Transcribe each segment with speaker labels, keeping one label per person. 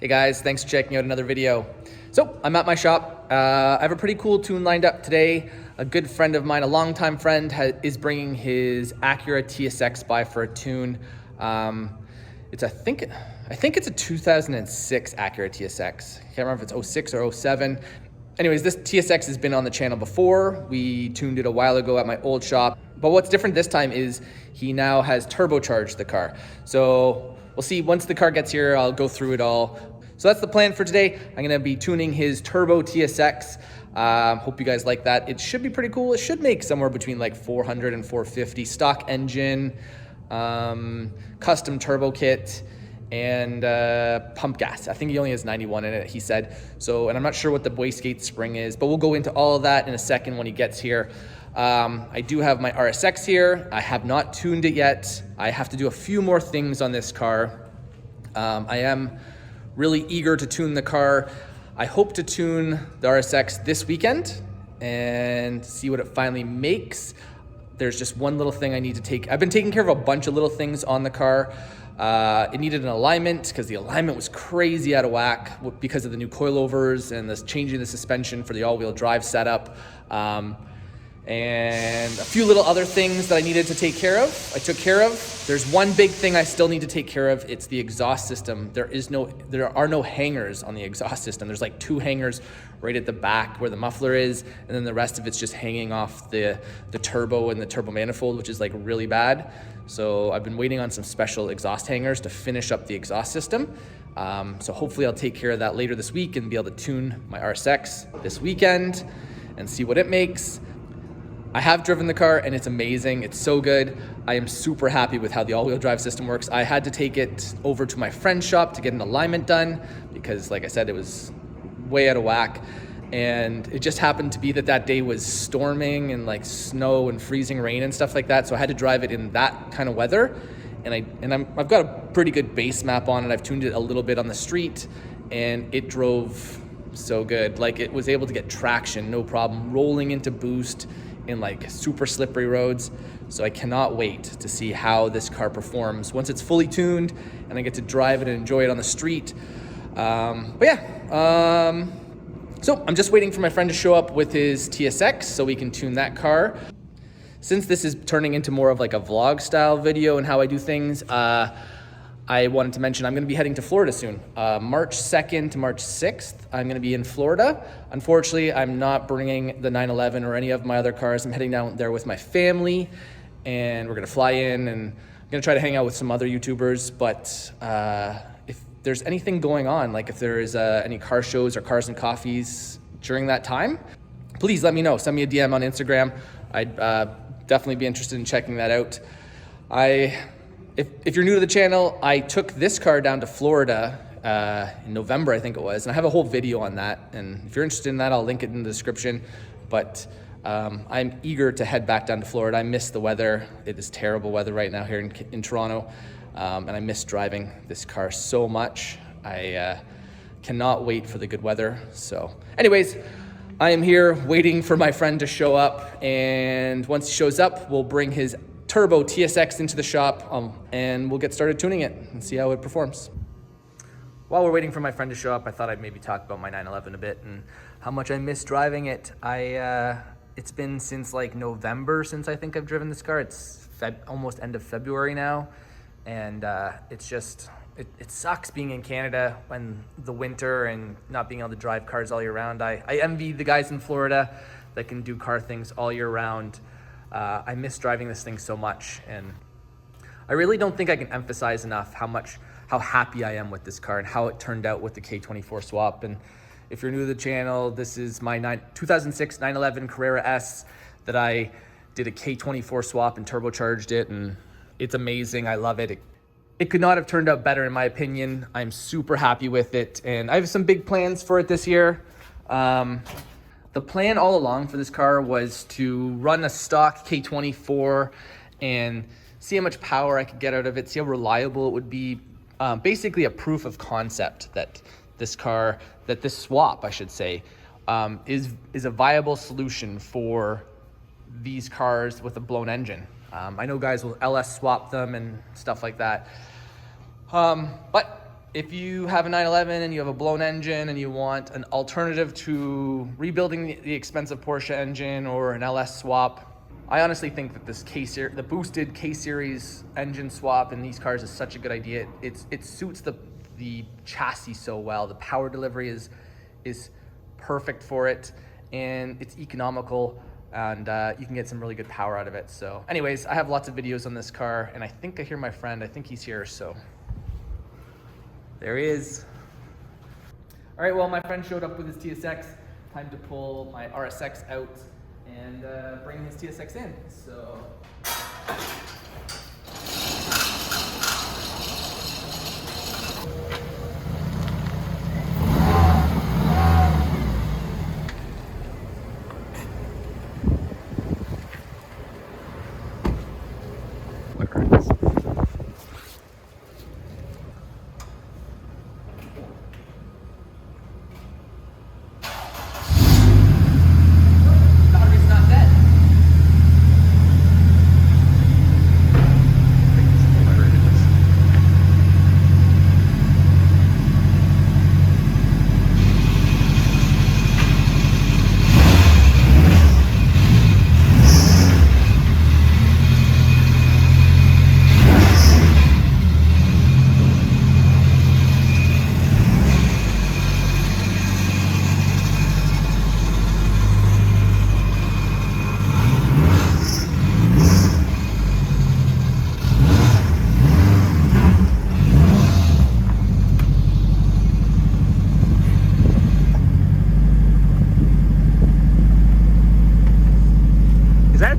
Speaker 1: Hey guys, thanks for checking out another video. So I'm at my shop. I have a pretty cool tune lined up today. A good friend of mine, a longtime friend, is bringing his Acura TSX by for a tune. I think it's a 2006 Acura TSX. I can't remember if it's 06 or 07. Anyways, this TSX has been on the channel before. We tuned it a while ago at my old shop. But what's different this time is he now has turbocharged the car. So we'll see, once the car gets here, I'll go through it all. So that's the plan for today. I'm gonna be tuning his turbo TSX. Hope you guys like that. It should be pretty cool. It should make somewhere between like 400 and 450. Stock engine, custom turbo kit, and pump gas. I think he only has 91 in it, he said. So, and I'm not sure what the Wastegate spring is, but we'll go into all of that in a second when he gets here. I do have my RSX here. I have not tuned it yet. I have to do a few more things on this car. I am really eager to tune the car. I hope to tune the RSX this weekend and see what it finally makes. There's just one little thing I need to take. I've been taking care of a bunch of little things on the car. It needed an alignment because the alignment was crazy out of whack because of the new coilovers and this changing the suspension for the all-wheel drive setup. And a few little other things that I needed to take care of, I took care of. There's one big thing I still need to take care of. It's the exhaust system. There are no hangers on the exhaust system. There's like 2 hangers right at the back where the muffler is, and then the rest of it's just hanging off the turbo and the turbo manifold, which is like really bad. So I've been waiting on some special exhaust hangers to finish up the exhaust system. So hopefully I'll take care of that later this week and be able to tune my RSX this weekend and see what it makes. I have driven the car and it's amazing. It's so good. I am super happy with how the all-wheel drive system works. I had to take it over to my friend's shop to get an alignment done because, like I said, it was way out of whack. And it just happened to be that day was storming and like snow and freezing rain and stuff like that. So I had to drive it in that kind of weather. And I've got a pretty good base map on it. I've tuned it a little bit on the street and it drove so good. Like, it was able to get traction, no problem, rolling into boost in like super slippery roads. So I cannot wait to see how this car performs once it's fully tuned and I get to drive it and enjoy it on the street. So I'm just waiting for my friend to show up with his TSX so we can tune that car. Since this is turning into more of like a vlog style video and how I do things, I wanted to mention I'm going to be heading to Florida soon. March 2nd to March 6th, I'm going to be in Florida. Unfortunately, I'm not bringing the 911 or any of my other cars. I'm heading down there with my family, and we're going to fly in, and I'm going to try to hang out with some other YouTubers. But if there's anything going on, like if there is any car shows or cars and coffees during that time, please let me know. Send me a DM on Instagram. I'd definitely be interested in checking that out. If you're new to the channel, I took this car down to Florida in November, I think it was, and I have a whole video on that. And if you're interested in that, I'll link it in the description. But I'm eager to head back down to Florida. I miss the weather. It is terrible weather right now here in Toronto, and I miss driving this car so much. I cannot wait for the good weather. So anyways, I am here waiting for my friend to show up, and once he shows up, we'll bring his turbo TSX into the shop and we'll get started tuning it and see how it performs. While we're waiting for my friend to show up, I thought I'd maybe talk about my 911 a bit and how much I miss driving it. It's been since like November since I think I've driven this car. It's almost end of February now, and it's just, it sucks being in Canada when the winter and not being able to drive cars all year round. I envy the guys in Florida that can do car things all year round. I miss driving this thing so much, and I really don't think I can emphasize enough how happy I am with this car and how it turned out with the K24 swap. And if you're new to the channel, this is my 2006 911 Carrera S that I did a K24 swap and turbocharged it, and it's amazing. I love it. It could not have turned out better in my opinion. I'm super happy with it, and I have some big plans for it this year. The plan all along for this car was to run a stock K24 and see how much power I could get out of it, see how reliable it would be. Basically a proof of concept that this swap, I should say, is a viable solution for these cars with a blown engine. I know guys will LS swap them and stuff like that. But If you have a 911 and you have a blown engine and you want an alternative to rebuilding the expensive Porsche engine or an LS swap, I honestly think that this the boosted K-Series engine swap in these cars is such a good idea. It suits the chassis so well. The power delivery is perfect for it, and it's economical, and you can get some really good power out of it. So anyways, I have lots of videos on this car, and I think I hear my friend. I think he's here, so there he is. All right, well, my friend showed up with his TSX. Time to pull my RSX out and bring his TSX in. So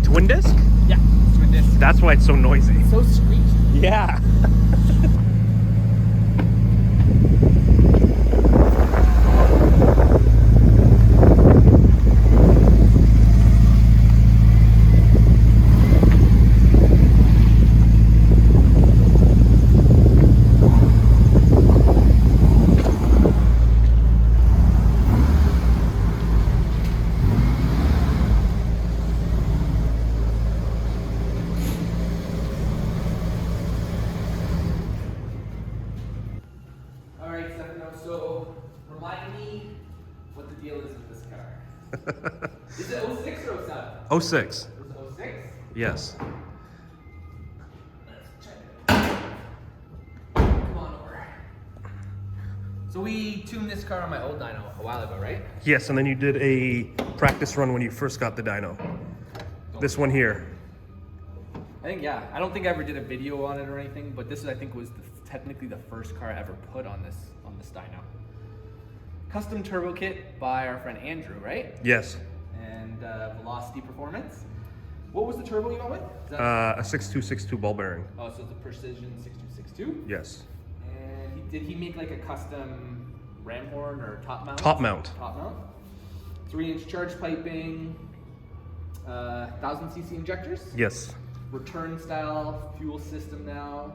Speaker 2: Twin disc?
Speaker 1: yeah, twin disc.
Speaker 2: That's why it's so noisy.
Speaker 1: It's so squeaky.
Speaker 2: Yeah.
Speaker 1: So remind me what the deal is with this car. Is it 06 or 07?
Speaker 2: 06.
Speaker 1: Is it 06?
Speaker 2: Yes.
Speaker 1: Let's check it. Come on over. So we tuned this car on my old dyno a while ago, right?
Speaker 2: Yes, and then you did a practice run when you first got the dyno. This one here.
Speaker 1: I think, yeah. I don't think I ever did a video on it or anything, but this, I think, was technically the first car I ever put on this dyno. Custom turbo kit by our friend Andrew, right?
Speaker 2: Yes.
Speaker 1: And Velocity Performance. What was the turbo you went with? Is that
Speaker 2: A 6262 ball bearing.
Speaker 1: oh, so it's a Precision 6262?
Speaker 2: Yes.
Speaker 1: And did he make like a custom ram horn or top mount?
Speaker 2: Top mount.
Speaker 1: Top mount. 3-inch charge piping, 1000cc injectors.
Speaker 2: Yes.
Speaker 1: Return style fuel system now.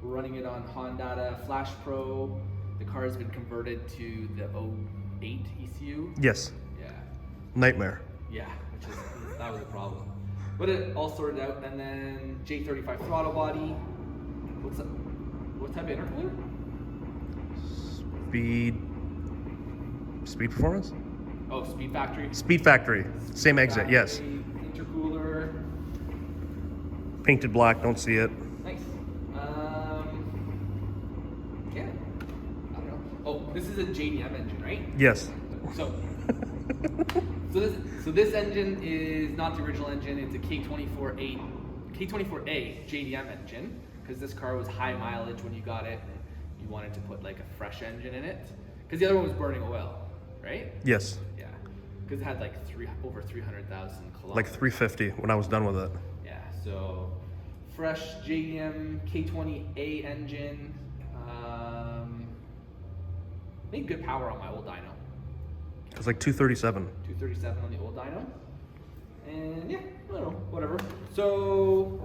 Speaker 1: We're running it on Hondata Flashpro. The car has been converted to the 08 ECU.
Speaker 2: Yes.
Speaker 1: Yeah.
Speaker 2: Nightmare.
Speaker 1: Yeah, which is that was a problem. But it all sorted out, and then J35 throttle body. What type of intercooler?
Speaker 2: Speed performance?
Speaker 1: Oh, Speed Factory.
Speaker 2: Speed Factory. Same exit, yes.
Speaker 1: Intercooler.
Speaker 2: Painted black, don't see it.
Speaker 1: Nice. Yeah. I don't know. Oh, this is a JDM engine, right?
Speaker 2: Yes.
Speaker 1: So this engine is not the original engine. It's a K24A JDM engine, because this car was high mileage when you got it. You wanted to put like a fresh engine in it, because the other one was burning oil, right?
Speaker 2: Yes.
Speaker 1: Yeah, because it had like over 300,000 kilometers.
Speaker 2: Like 350 when I was done with it.
Speaker 1: Yeah, so fresh JDM K20A engine. Made good power on my old dyno.
Speaker 2: It's like 237.
Speaker 1: 237 on the old dyno. And yeah, I don't know, whatever. So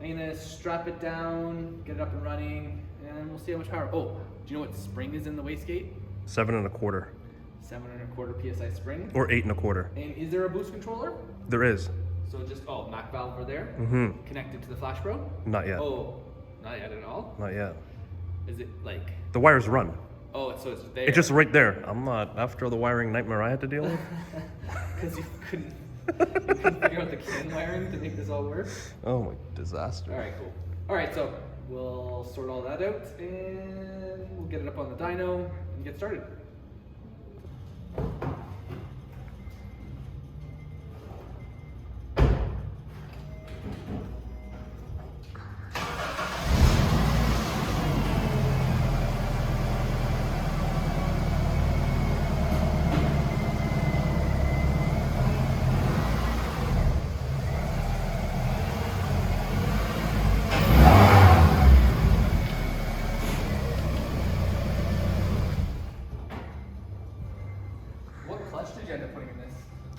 Speaker 1: I'm gonna strap it down, get it up and running, and we'll see how much power. Oh, do you know what spring is in the wastegate?
Speaker 2: 7 1/4.
Speaker 1: 7 1/4 PSI spring.
Speaker 2: Or 8 1/4.
Speaker 1: And is there a boost controller?
Speaker 2: There is.
Speaker 1: So just, Mac valve over there.
Speaker 2: Mm-hmm.
Speaker 1: Connected to the Flashpro?
Speaker 2: Not yet.
Speaker 1: Oh, not yet at all?
Speaker 2: Not yet.
Speaker 1: Is it like?
Speaker 2: The wires run.
Speaker 1: Oh, so it's there.
Speaker 2: It's just right there. I'm not after the wiring nightmare I had to deal with.
Speaker 1: Because you couldn't figure out the CAN wiring to make this all work.
Speaker 2: Oh my disaster.
Speaker 1: All right, cool. All right, so we'll sort all that out and we'll get it up on the dyno and get started.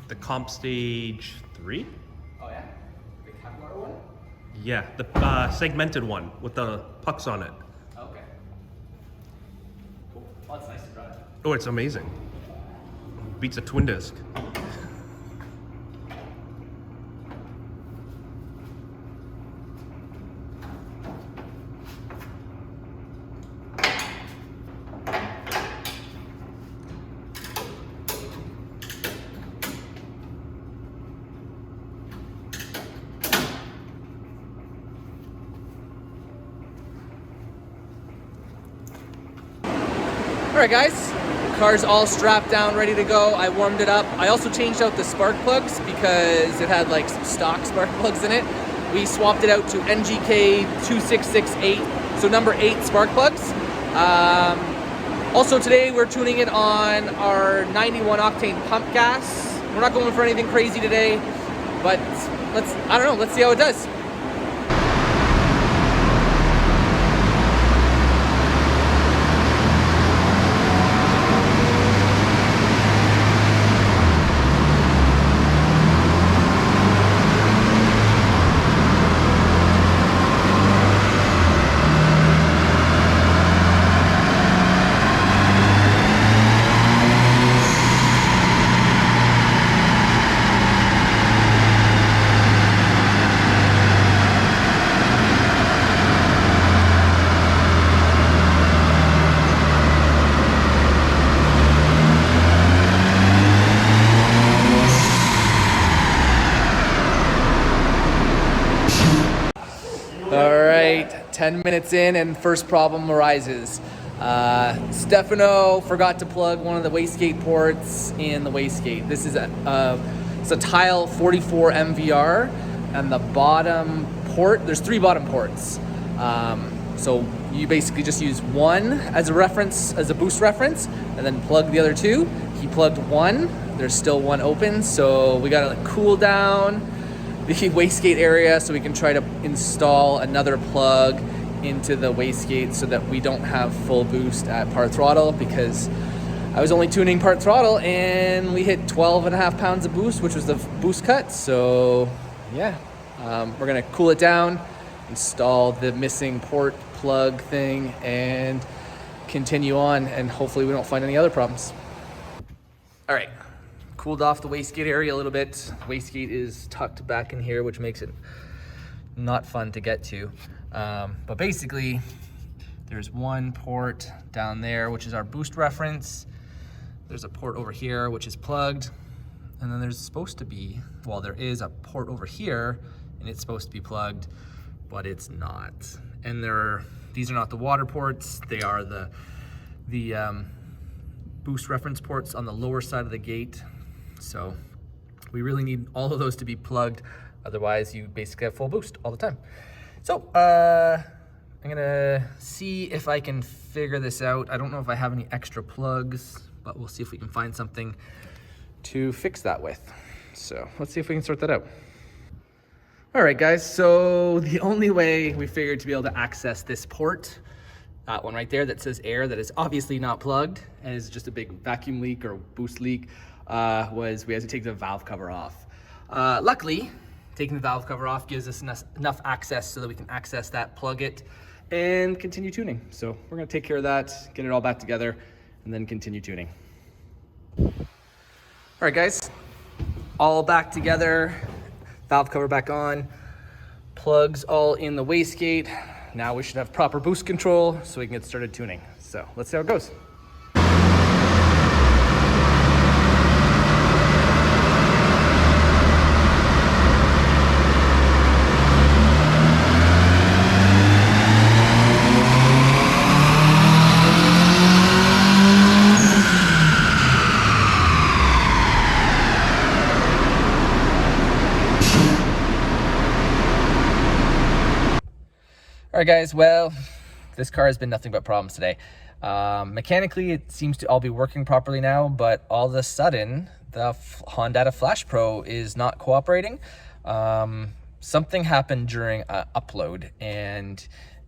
Speaker 2: The comp stage 3?
Speaker 1: Oh yeah? The Kevlar one?
Speaker 2: Yeah, the segmented one with the pucks on it.
Speaker 1: Okay. Cool. Oh, it's nice to drive.
Speaker 2: Oh, it's amazing. Beats a twin disc.
Speaker 1: All right, guys, the car's all strapped down, ready to go. I warmed it up. I also changed out the spark plugs because it had like some stock spark plugs in it. We swapped it out to NGK2668, so number 8 spark plugs. Also today we're tuning it on our 91 octane pump gas. We're not going for anything crazy today, but let's see how it does. All right, 10 minutes in and first problem arises. Stefano forgot to plug one of the wastegate ports in the wastegate. This is it's a Tial 44 MVR, and the bottom port, there's 3 bottom ports. So you basically just use one as a reference, as a boost reference, and then plug the other 2. He plugged one, there's still one open, so we gotta cool down the wastegate area so we can try to install another plug into the wastegate so that we don't have full boost at part throttle, because I was only tuning part throttle and we hit 12.5 pounds of boost, which was the boost cut. So yeah, we're gonna cool it down, install the missing port plug thing, and continue on, and hopefully we don't find any other problems. All right. Cooled off the wastegate area a little bit. Wastegate is tucked back in here, which makes it not fun to get to. But basically, there's one port down there, which is our boost reference. There's a port over here, which is plugged. And then there's supposed to be, well, there is a port over here, and it's supposed to be plugged, but it's not. And these are not the water ports. They are the boost reference ports on the lower side of the gate. So we really need all of those to be plugged. Otherwise, you basically have full boost all the time. So I'm gonna see if I can figure this out. I don't know if I have any extra plugs, but we'll see if we can find something to fix that with. So let's see if we can sort that out. All right, guys, so the only way we figured to be able to access this port, that one right there that says air, that is obviously not plugged and is just a big vacuum leak or boost leak, was we had to take the valve cover off. Luckily, taking the valve cover off gives us enough access so that we can access that, plug it, and continue tuning. So we're gonna take care of that, get it all back together, and then continue tuning. All right, guys, all back together, valve cover back on, plugs all in the wastegate. now we should have proper boost control so we can get started tuning. So let's see how it goes. All right, guys, well, this car has been nothing but problems today. Mechanically, it seems to all be working properly now, but all of a sudden, the Hondata Flashpro is not cooperating. Something happened during an upload, and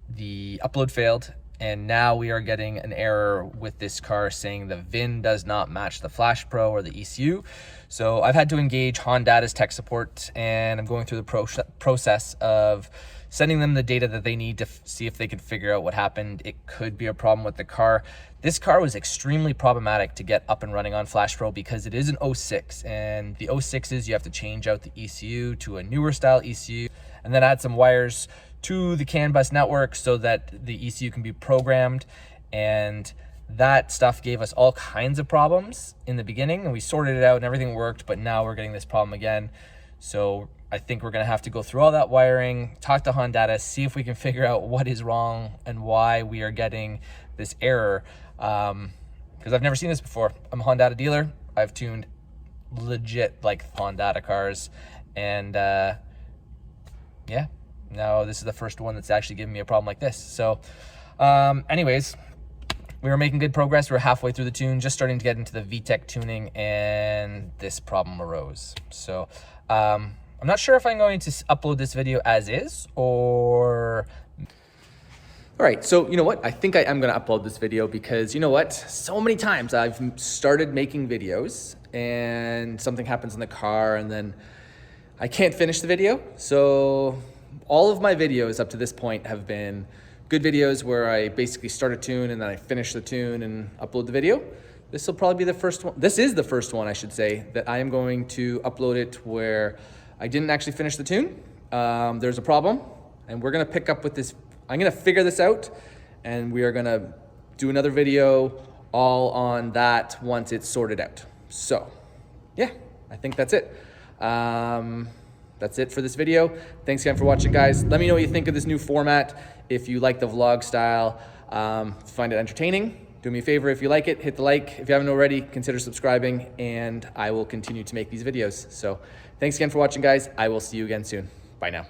Speaker 1: the upload failed, and now we are getting an error with this car saying the VIN does not match the Flashpro or the ECU. So I've had to engage Hondata's tech support, and I'm going through the process of sending them the data that they need to see if they can figure out what happened. It could be a problem with the car. This car was extremely problematic to get up and running on Flashpro because it is an 06, and the 06s, you have to change out the ECU to a newer style ECU and then add some wires to the CAN bus network so that the ECU can be programmed. And that stuff gave us all kinds of problems in the beginning, and we sorted it out and everything worked, but now we're getting this problem again. So I think we're gonna have to go through all that wiring, talk to Hondata, see if we can figure out what is wrong and why we are getting this error. Because I've never seen this before. I'm a Hondata dealer. I've tuned legit like Hondata cars, and yeah, now this is the first one that's actually giving me a problem like this. So anyways, we were making good progress. We were halfway through the tune, just starting to get into the VTEC tuning, and this problem arose. So I'm not sure if I'm going to upload this video as is or... All right, so you know what? I think I am gonna upload this video because you know what? So many times I've started making videos and something happens in the car and then I can't finish the video. So all of my videos up to this point have been good videos where I basically start a tune and then I finish the tune and upload the video. This will probably be the first one. This is the first one, I should say, that I am going to upload it where I didn't actually finish the tune. There's a problem, and we're gonna pick up with this. I'm gonna figure this out, and we are gonna do another video all on that once it's sorted out. So, yeah, I think that's it. That's it for this video. Thanks again for watching, guys. Let me know what you think of this new format. If you like the vlog style, find it entertaining. Do me a favor, if you like it, hit the like. If you haven't already, consider subscribing, and I will continue to make these videos. So thanks again for watching, guys. I will see you again soon. Bye now.